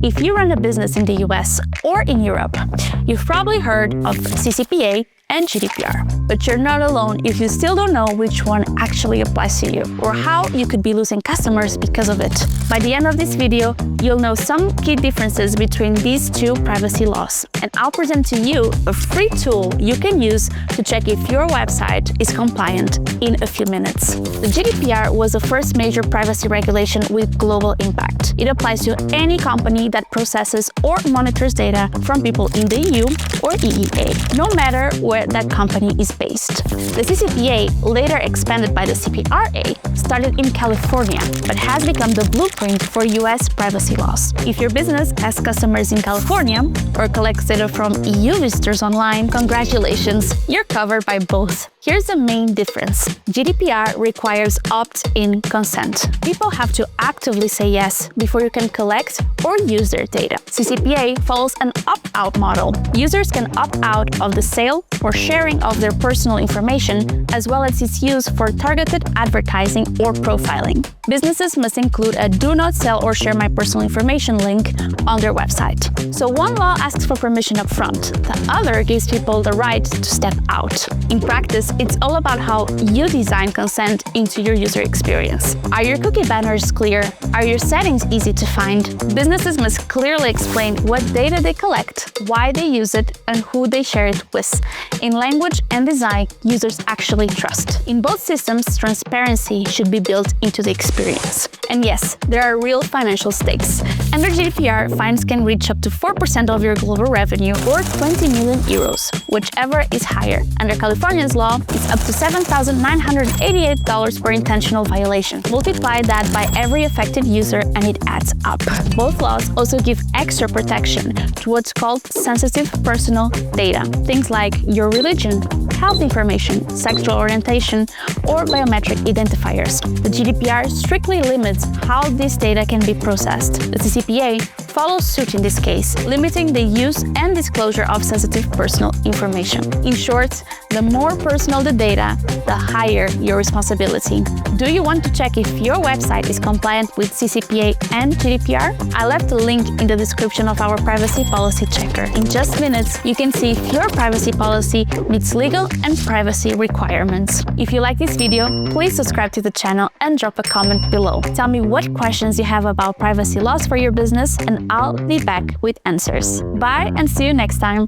If you run a business in the US or in Europe, you've probably heard of CCPA and GDPR. But you're not alone if you still don't know which one actually applies to you or how you could be losing customers because of it. By the end of this video, you'll know some key differences between these two privacy laws, and I'll present to you a free tool you can use to check if your website is compliant in a few minutes. The GDPR was the first major privacy regulation with global impact. It applies to any company that processes or monitors data from people in the EU or EEA, no matter where that company is based. The CCPA, later expanded by the CPRA, started in California, but has become the blueprint for US privacy laws. If your business has customers in California or collects data from EU visitors online, congratulations, you're covered by both. Here's the main difference. GDPR requires opt-in consent. People have to actively say yes before you can collect or use their data. CCPA follows an opt-out model. Users can opt out of the sale or sharing of their personal information, as well as its use for targeted advertising or profiling. Businesses must include a "Do not sell or share my personal information" link on their website. So one law asks for permission up front, the other gives people the right to step out. In practice, it's all about how you design consent into your user experience. Are your cookie banners clear? Are your settings easy to find? Businesses must clearly explain what data they collect, why they use it, and who they share it with, in language and design users actually trust. In both systems, transparency should be built into the experience. And yes, there are real financial stakes. Under GDPR, fines can reach up to 4% of your global revenue or 20 million euros, whichever is higher. Under California's law, it's up to $7,988 per intentional violation. Multiply that by every affected user and it adds up. Both laws also give extra protection to what's called sensitive personal data. Things like your religion, health information, sexual orientation, or biometric identifiers. The GDPR strictly limits how this data can be processed. The CCPA follows suit in this case, limiting the use and disclosure of sensitive personal information. In short, the more personal the data, the higher your responsibility. Do you want to check if your website is compliant with CCPA and GDPR? I left a link in the description of our privacy policy checker. In just minutes, you can see if your privacy policy meets legal and privacy requirements. If you like this video, please subscribe to the channel and drop a comment below. Tell me what questions you have about privacy laws for your business, and I'll be back with answers. Bye and see you next time.